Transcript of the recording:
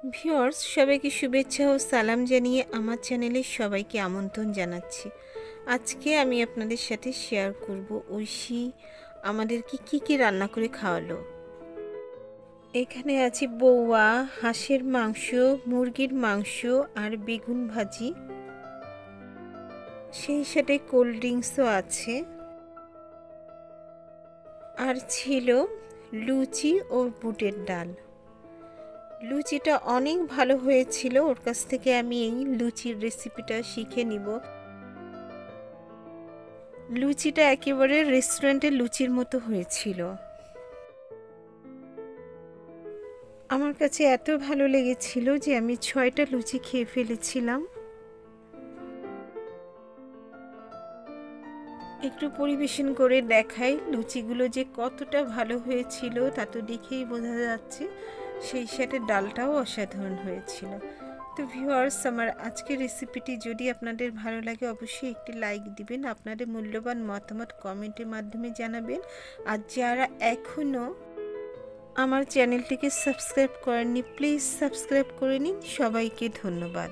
Viewers সবাইকে শুভেচ্ছা ও সালাম জানিয়ে আমার চ্যানেলে সবাইকে আমন্ত্রণ জানাচ্ছি। আজকে আমি আপনাদের সাথে শেয়ার করব ঐশী আমাদেরকে কি রান্না করে খাওয়ালো। এখানে আছে বৌয়া, হাঁসের মাংস, মুরগির মাংস আর বেগুন ভাজি, সেই সাথে কোল্ড ড্রিঙ্কসও আছে, আর ছিল লুচি ও বুটের ডাল। লুচিটা অনেক ভালো হয়েছিল, ওর কাছ থেকে আমি এই লুচির রেসিপিটা শিখে নিব। লুচিটা একেবারে রেস্টুরেন্টের লুচির মতো হয়েছিল। আমার কাছে এত ভালো লেগেছিল যে আমি 6টা লুচি খেয়ে ফেলেছিলাম। একটু পরিবেশন করে দেখাই লুচিগুলো যে কতটা ভালো হয়েছিল, তা তো দেখেই বোঝা যাচ্ছে। সেই সাথে ডালটাও অসাধারণ হয়েছিল। তো ভিউয়ার্স, আমার আজকের রেসিপিটি যদি আপনাদের ভালো লাগে অবশ্যই একটি লাইক দিবেন, আপনাদের মূল্যবান মতামত কমেন্টের মাধ্যমে জানাবেন। আর যারা এখনও আমার চ্যানেলটিকে সাবস্ক্রাইব করেননি প্লিজ সাবস্ক্রাইব করে নিন। সবাইকে ধন্যবাদ।